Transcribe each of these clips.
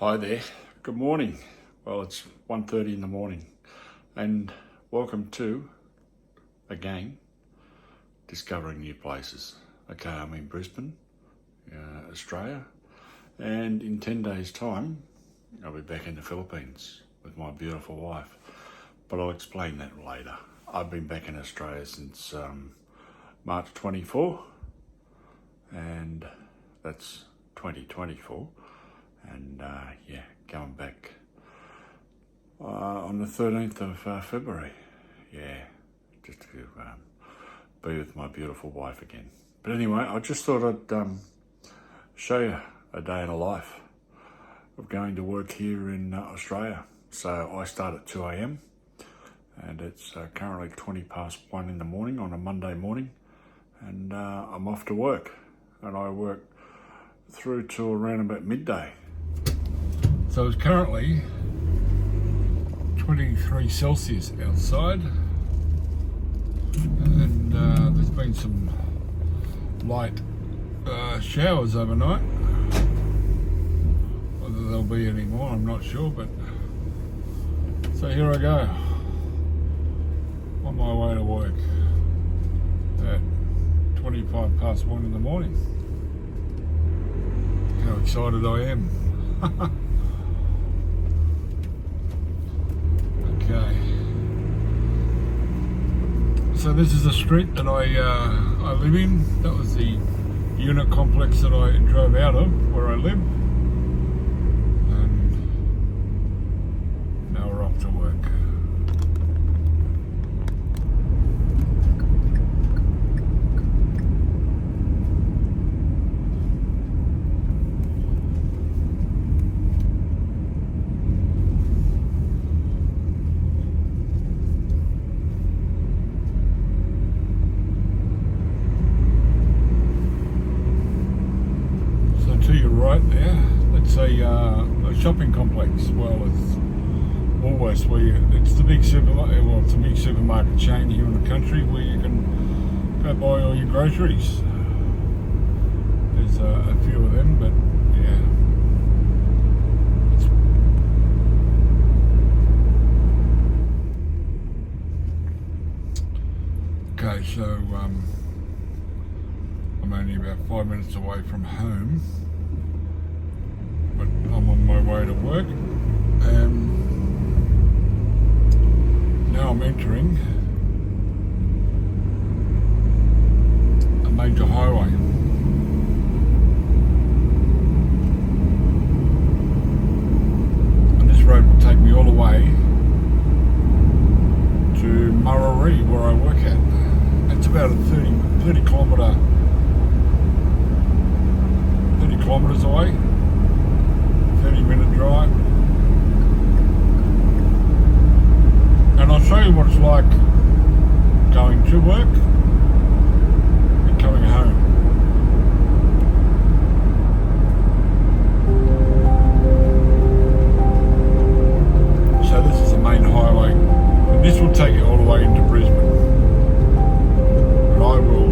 Hi there, good morning. Well, it's 1:30 in the morning and welcome to, again, discovering new places. Okay, I'm in Brisbane, Australia, and in 10 days time, I'll be back in the Philippines with my beautiful wife, but I'll explain that later. I've been back in Australia since March 24, and that's 2024. And going back on the 13th of February. Just to be with my beautiful wife again. But anyway, I just thought I'd show you a day in the life of going to work here in Australia. So I start at 2 a.m. and it's currently 1:20 in the morning on a Monday morning, and I'm off to work, and I work through to around about midday. So it's currently 23 Celsius outside, and there's been some light showers overnight. Whether there'll be any more, I'm not sure, but so here I go on my way to work at 1:25 in the morning. How excited I am. Okay. So this is the street that I live in. That was the unit complex that I drove out of, where I live. And now we're off to work. To your right there, it's a shopping complex. Well, it's Woolworths, it's the big it's a big supermarket chain here in the country where you can go buy all your groceries. There's a few of them, but yeah. Okay, so I'm only about 5 minutes away from home, but I'm on my way to work, and now I'm entering a major highway. And this road will take me all the way to Murray, where I work at. It's about a 30 kilometres away, 30-minute drive. And I'll show you what it's like going to work and coming home. So this is the main highway, and this will take you all the way into Brisbane. And I will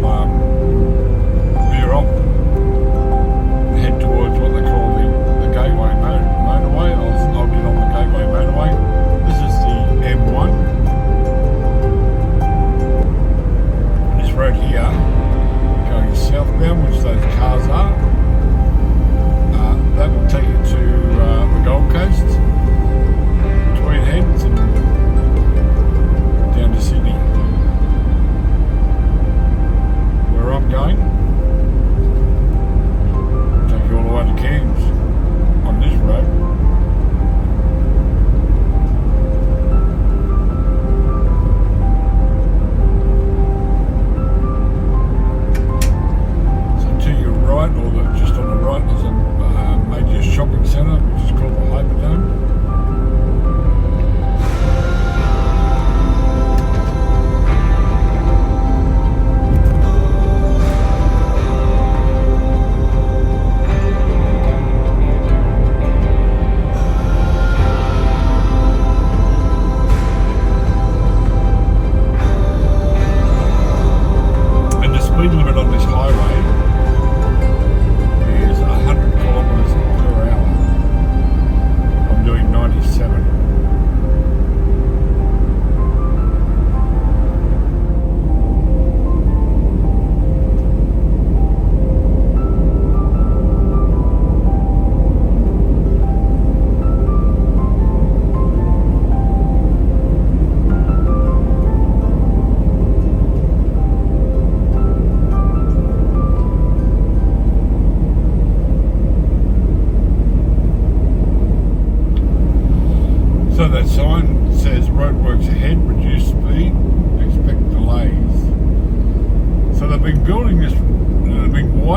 veer off and head towards what they call the Gateway motorway. I'll get on the Gateway motorway. This is the M1. And this road here, going southbound, which those cars are, that will take you to the Gold Coast, Tweed Heads, and down to Sydney.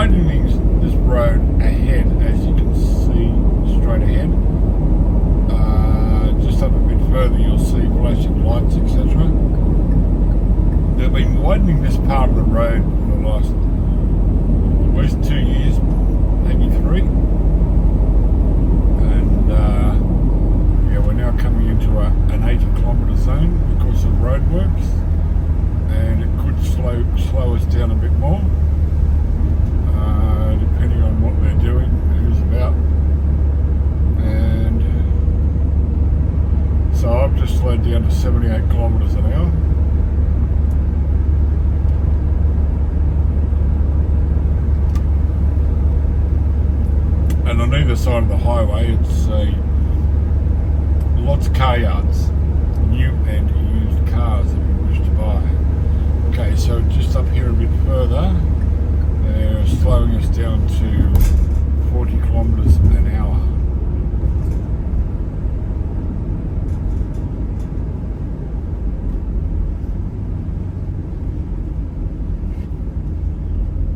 widening this road ahead, as you can see straight ahead. Just up a bit further you'll see flashing lights, etc. They've been widening this part of the road for the last at least 2 years, maybe 3. And yeah, we're now coming into an 80-kilometre zone because of roadworks, and it could slow us down a bit more, depending on what they're doing, who's about. And so I've just slowed down to 78 kilometres an hour. And on either side of the highway, it's lots of car yards, new and used cars if you wish to buy. Okay, so just up here a bit further, they're slowing us down to 40 kilometres an hour.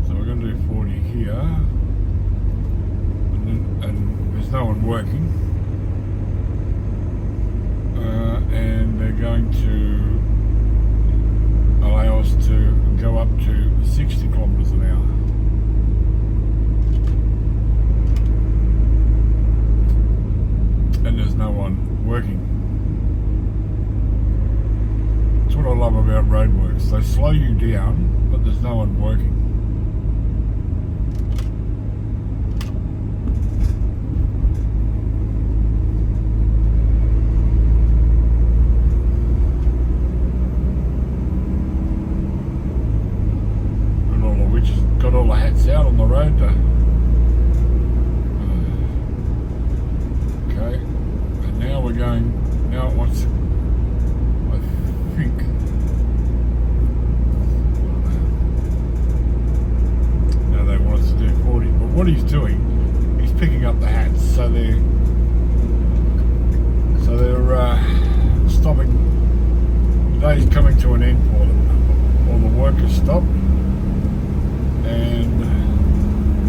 So we're going to do 40 here, and there's no one working, and they're going to allow us to go up to 60 kilometres an hour. And there's no one working. That's what I love about roadworks. They slow you down, but there's no one working. Got all the hats out on the road though. Okay, and now we're going, now it wants, I think, now they want us to do 40, but what he's doing, he's picking up the hats, so they're stopping. Today's coming to an end for them. All the work has stopped, and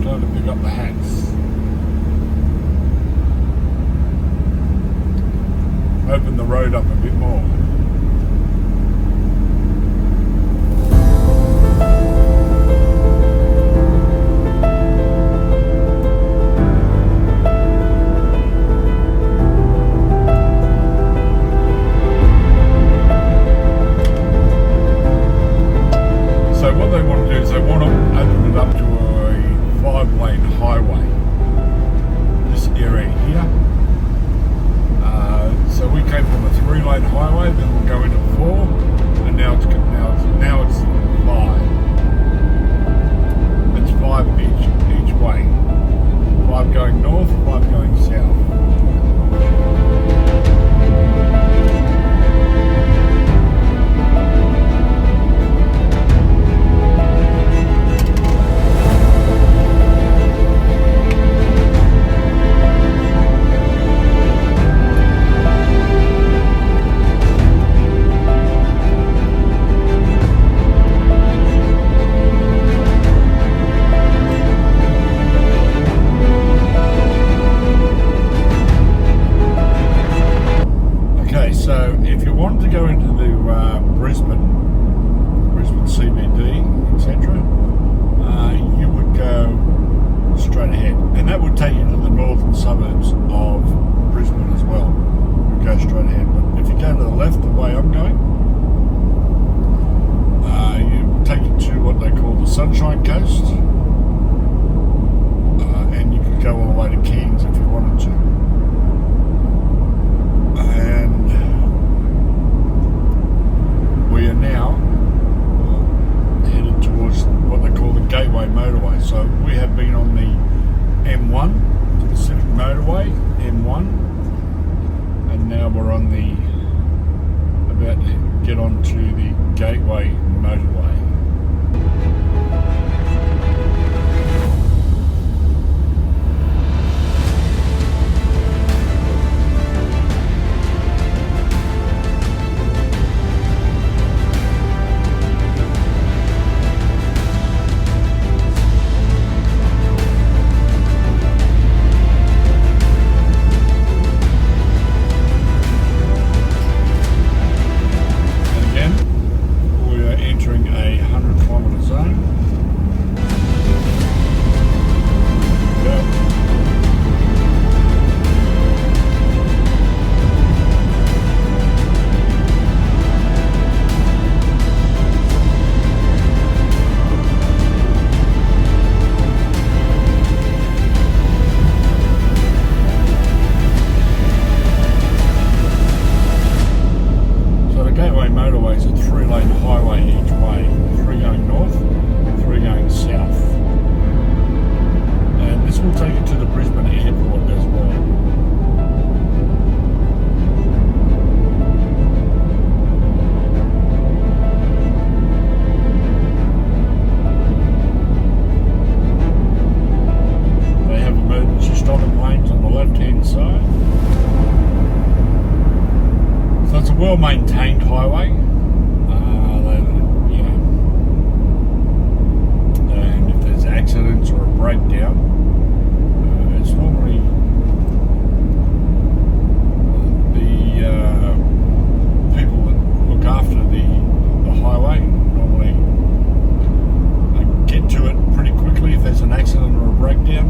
trying to pick up the hats. Open the road up a bit more. So what they want to do is they want to open it up to a 5-lane highway. This area here. So we came from a 3-lane highway, then we'll go into 4, and now it's 5. It's 5 each way. 5 going north, 5 going south. So if you wanted to go into the Brisbane CBD, etc., you would go straight ahead, and that would take you to the northern suburbs of Brisbane as well. You go straight ahead, but if you go to the left, the way I'm going, you take it to what they call the Sunshine Coast, and you could go all the way to Cairns if you wanted to. And we are now headed towards what they call the Gateway Motorway. So we have been on the M1, the Pacific Motorway, M1, and now we're on about to get onto the Gateway Motorway. well-maintained highway. And if there's accidents or a breakdown, it's normally the people that look after the highway normally get to it pretty quickly if there's an accident or a breakdown,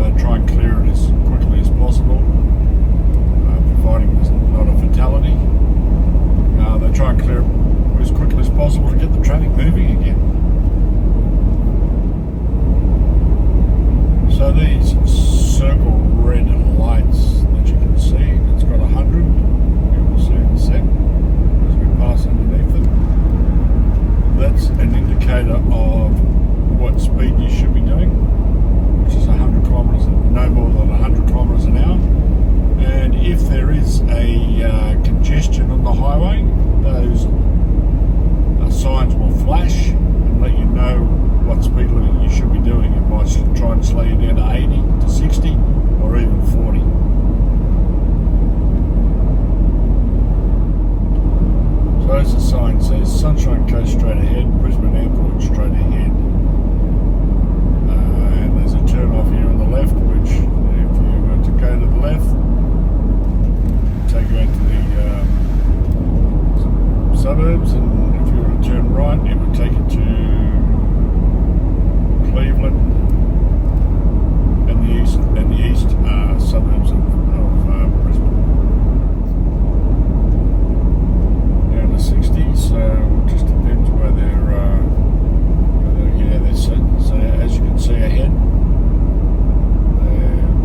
and try and clear it as quickly as possible, providing there's not a fatality. They try and clear it as quickly as possible to get the traffic moving again. So these circle red lights that you can see, it's got 100, you will see in a sec as we pass underneath it. That's an indicator of what speed you should be doing, which is 100 kilometres, no more than 100 kilometres an hour. And if there is a congestion on the highway, those signs will flash and let you know what speed limit you should be doing. It might try and slow you down to 80 to 60 or even 40. So as the sign says, Sunshine Coast straight ahead, Brisbane Airport straight ahead. And there's a turn off here on the left, which if you were to go to the left, take you out to the suburbs, and if you were to turn right, it would take you to Cleveland and the east suburbs of Brisbane. Down to 60, so it just depends where they're set. So as you can see ahead,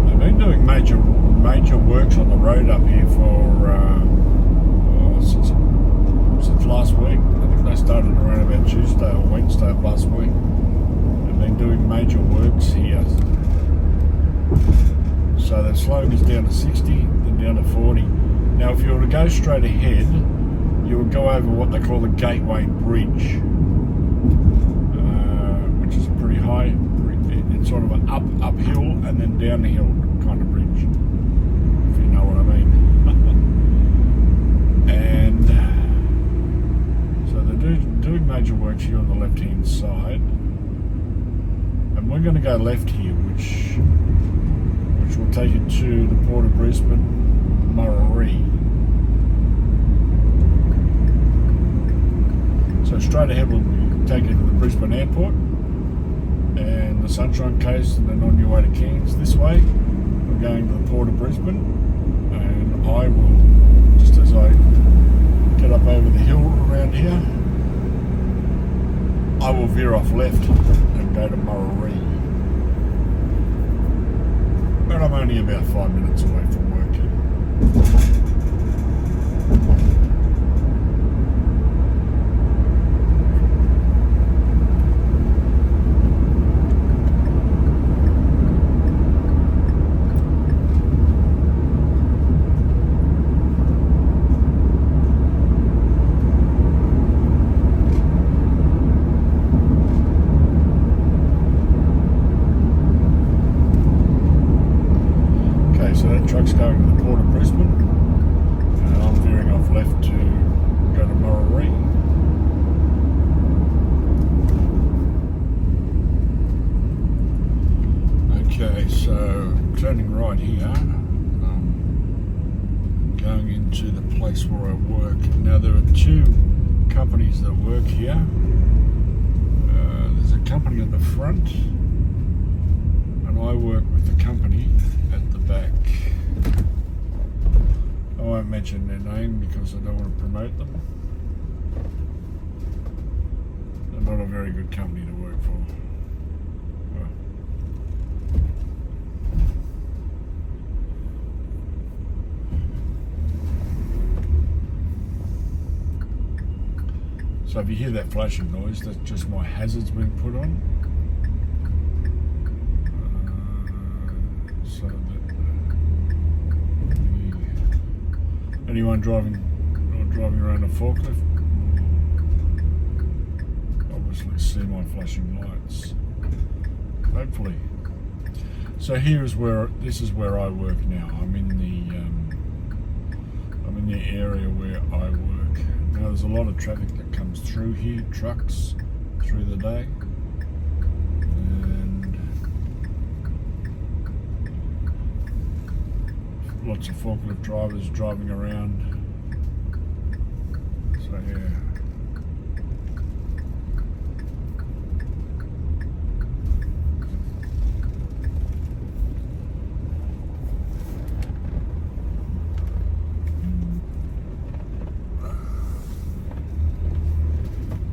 they've been doing major works on the road up here for since last week. I think they started around about Tuesday or Wednesday of last week. They've been doing major works here. So they're slowing us down to 60, then down to 40. Now if you were to go straight ahead, you would go over what they call the Gateway Bridge, which is pretty high. It's sort of an uphill and then down the hill kind of bridge, if you know what I mean. And so they're doing major works here on the left-hand side, and we're going to go left here, which will take you to the Port of Brisbane, Murray. So straight ahead will take you to the Brisbane Airport and the Sunshine Coast, and then on your way to Cairns this way. We're going to the Port of Brisbane, and I will, just as I get up over the hill around here, I will veer off left and go to Murray. But I'm only about 5 minutes away from work here. So that truck's going to the Port of Brisbane, and I'm veering off left to go to Murray. Okay, so turning right here, going into the place where I work. Now there are two companies that work here. There's a company at the front, and I work with the company at the back. I won't mention their name because I don't want to promote them. They're not a very good company to work for. Well, so if you hear that flashing noise, that's just my hazards being put on. So that anyone driving around a forklift will obviously see my flashing lights. Hopefully. So this is where I work now. I'm in I'm in the area where I work. Now there's a lot of traffic that comes through here, trucks through the day. And lots of forklift drivers driving around. So yeah.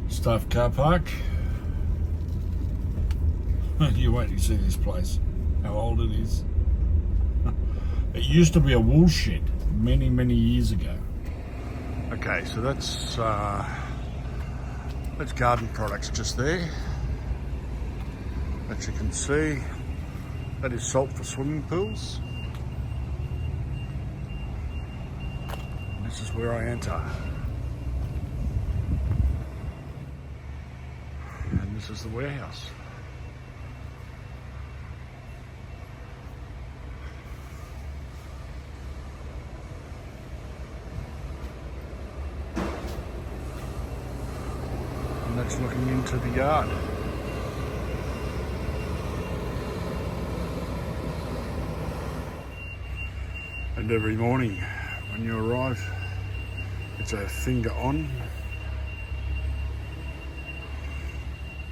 Staff car park. You wait to see this place, how old it is. It used to be a wool shed many, many years ago. Okay, so that's garden products just there. As you can see, that is salt for swimming pools. And this is where I enter. And this is the warehouse. And that's looking into the yard. And every morning when you arrive, it's a finger on.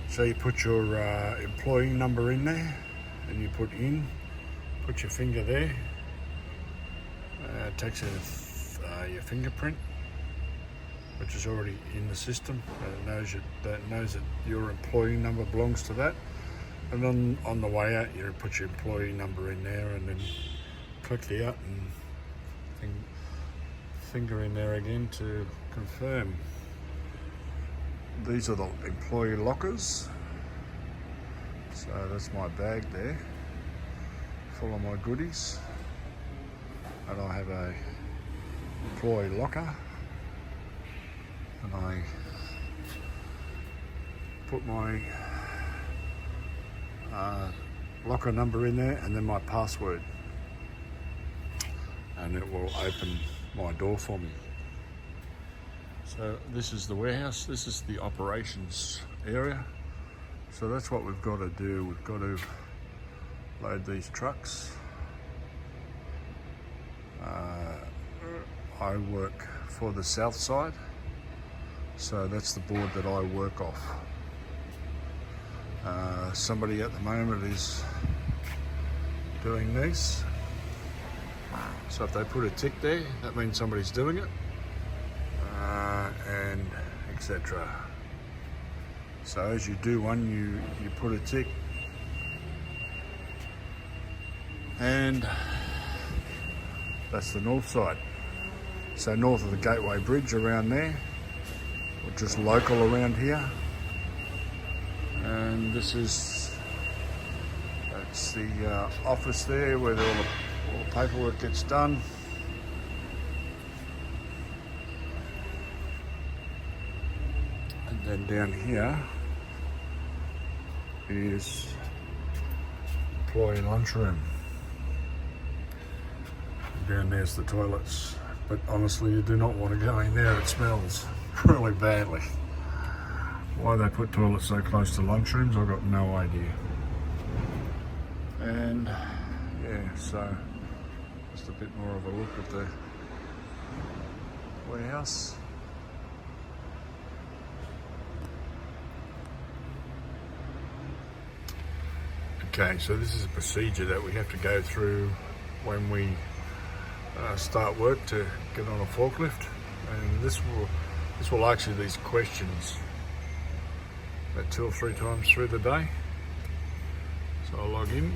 So you put your employee number in there, and you put your finger there. It takes your fingerprint, which is already in the system. That knows that your employee number belongs to that. And then on the way out, you put your employee number in there, and then click the out and finger in there again to confirm. These are the employee lockers. So that's my bag there, full of my goodies. And I have a employee locker. And I put my locker number in there and then my password. And it will open my door for me. So this is the warehouse, this is the operations area. So that's what we've got to do. We've got to load these trucks. I work for the south side, so that's the board that I work off. Somebody at the moment is doing these. So if they put a tick there, that means somebody's doing it. And etc. So as you do one, you put a tick, and that's the north side. So north of the Gateway Bridge around there, or just local around here. And that's the office there where all the paperwork gets done. And then down here is employee lunchroom. Down there's the toilets, but honestly you do not want to go in there, it smells really badly. Why they put toilets so close to lunchrooms, I've got no idea. And yeah, so just a bit more of a look at the warehouse. Okay, so this is a procedure that we have to go through when we start work to get on a forklift, and this will ask you these questions about 2 or 3 times through the day. So I'll log in,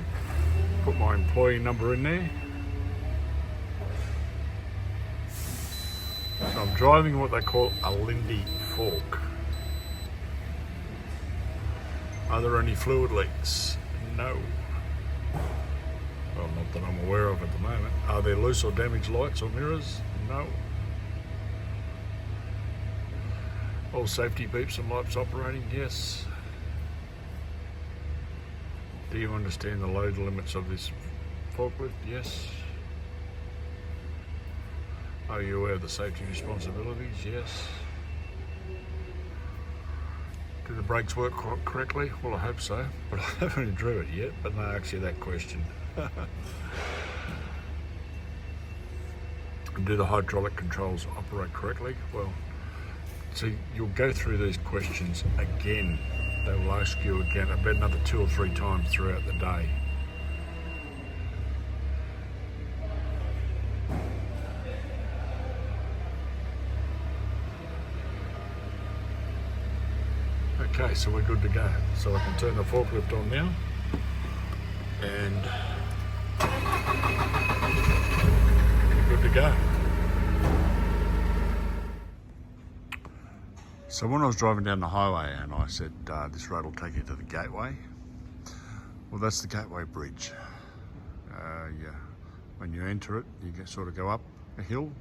put my employee number in there. So I'm driving what they call a Lindy fork. Are there any fluid leaks? No. Well, not that I'm aware of at the moment. Are there loose or damaged lights or mirrors? No. All safety beeps and lights operating? Yes. Do you understand the load limits of this forklift? Yes. Are you aware of the safety responsibilities? Yes. Do the brakes work correctly? Well, I hope so, but I haven't driven it yet, but no, actually that question. Do the hydraulic controls operate correctly? Well, see, you'll go through these questions again. They will ask you again about another 2 or 3 times throughout the day. Okay, so we're good to go. So I can turn the forklift on now, and we're good to go. So when I was driving down the highway and I said, this road will take you to the gateway, well, that's the gateway bridge. Yeah, when you enter it, you sort of go up a hill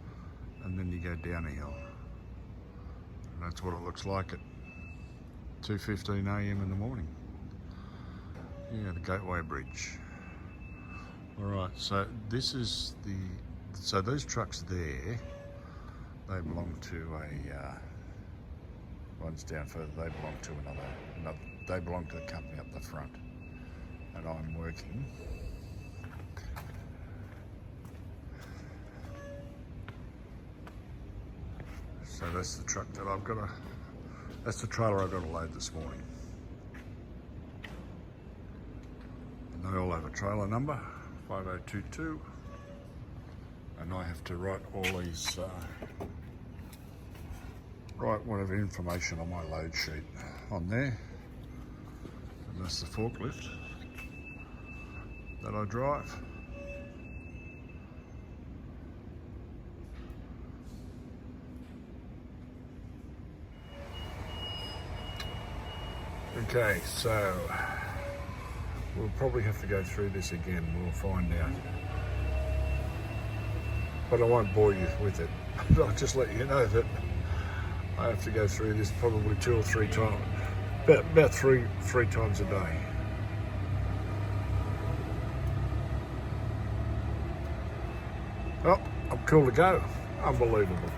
and then you go down a hill. And that's what it looks like at 2:15 a.m. in the morning. Yeah, the gateway bridge. All right, so this is so those trucks there, they belong to one's down further, they belong to another, they belong to the company up the front, and I'm working. So that's the truck that that's the trailer I've got to load this morning. And they all have a trailer number, 5022, and I have to write all these, write whatever information on my load sheet on there. And that's the forklift that I drive. Okay, so we'll probably have to go through this again, we'll find out. But I won't bore you with it. I'll just let you know that I have to go through this probably 2 or 3 times, about three times a day. Oh, I'm cool to go. Unbelievable.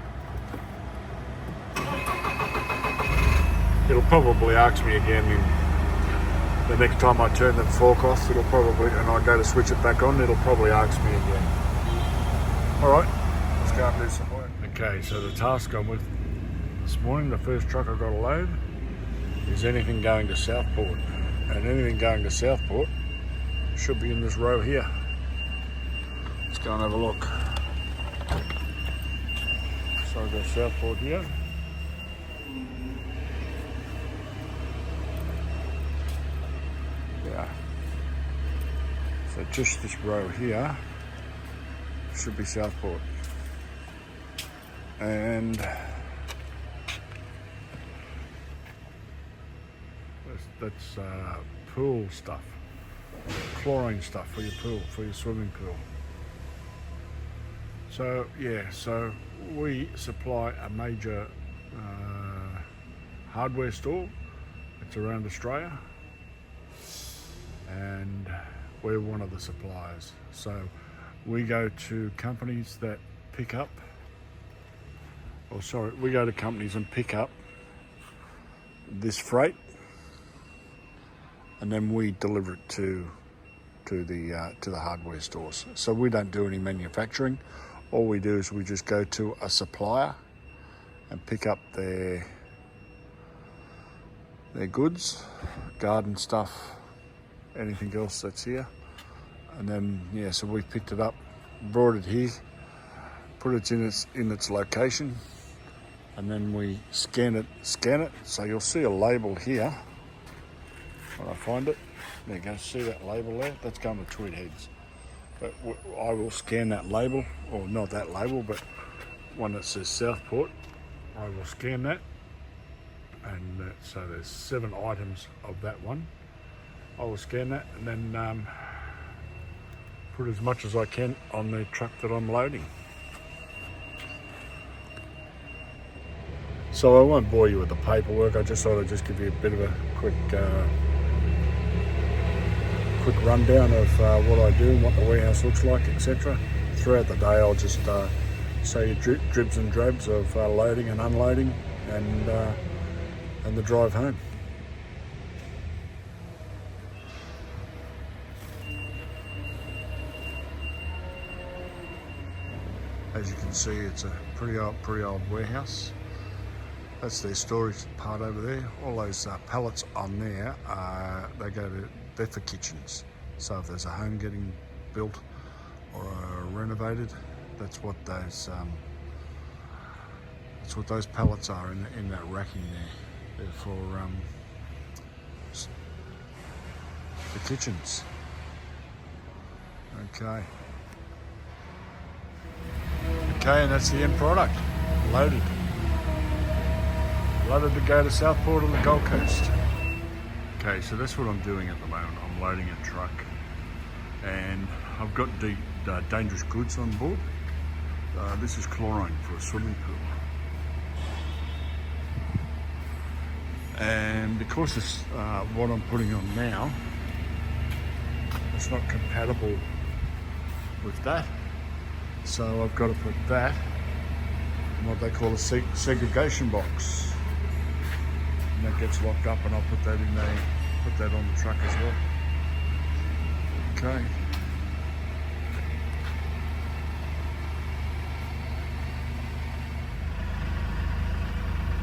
It'll probably ask me again the next time I turn the fork off. It'll probably, and I go to switch it back on, it'll probably ask me again. All right, let's go and do some work. Okay, so the task I'm with this morning, the first truck I've got to load, is anything going to Southport. And anything going to Southport should be in this row here. Let's go and have a look. So I've got Southport here. Yeah. So just this row here should be Southport. And that's pool stuff, chlorine stuff for your pool, for your swimming pool. So yeah, so we supply a major hardware store. It's around Australia, and we're one of the suppliers. So we go to companies that pick up, we go to companies and pick up this freight, and then we deliver it to the hardware stores. So we don't do any manufacturing. All we do is we just go to a supplier and pick up their goods, garden stuff, anything else that's here. And then, yeah, so we picked it up, brought it here, put it in its location, and then we scan it. So you'll see a label here when I find it. There you go, see that label there? That's going to Tweed Heads. But I will scan that label, or not that label, but one that says Southport. I will scan that, and so there's 7 items of that one. I will scan that and then put as much as I can on the truck that I'm loading. So I won't bore you with the paperwork. I just thought I'd just give you a bit of a quick rundown of what I do and what the warehouse looks like, etc. Throughout the day, I'll just So your dribs and drabs of loading and unloading and the drive home. As you can see, it's a pretty old warehouse. That's their storage part over there. All those pallets on there, they're for kitchens. So if there's a home getting built or renovated, that's what those pallets are in that racking there. They're for kitchens. Okay, and that's the end product, loaded to go to Southport on the Gold Coast. Okay, so that's what I'm doing at the moment. I'm loading a truck, and I've got dangerous goods on board. This is chlorine for a swimming pool, and because it's what I'm putting on now, it's not compatible with that. So I've got to put that in what they call a segregation box. And that gets locked up, and I'll put that on the truck as well. Okay.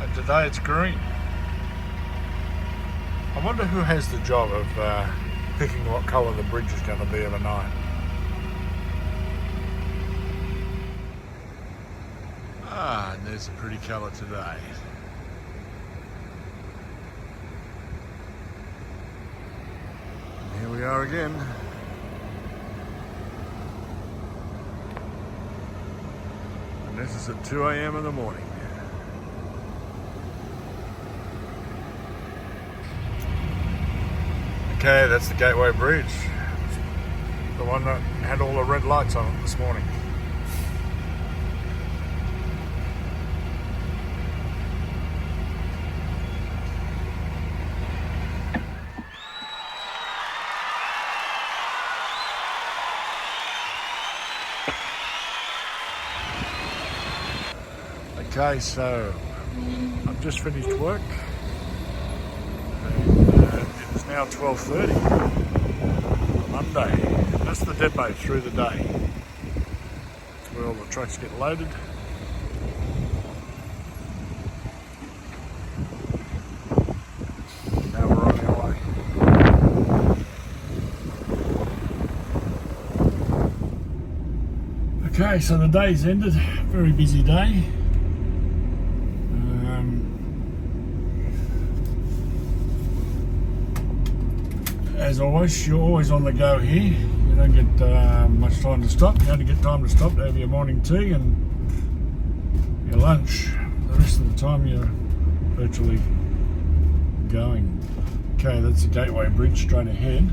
And today it's green. I wonder who has the job of picking what colour the bridge is going to be overnight. And there's a pretty colour today. And here we are again. And this is at 2 a.m. in the morning. Okay, that's the Gateway Bridge. The one that had all the red lights on it this morning. Okay, so I've just finished work, and it's now 12:30 on Monday. That's the depot through the day. That's where all the trucks get loaded. Now we're on our way. Okay, so the day's ended. Very busy day. As always, you're always on the go here. You don't get much time to stop. You only get time to stop to have your morning tea and your lunch. The rest of the time you're virtually going. Okay, that's the Gateway Bridge straight ahead.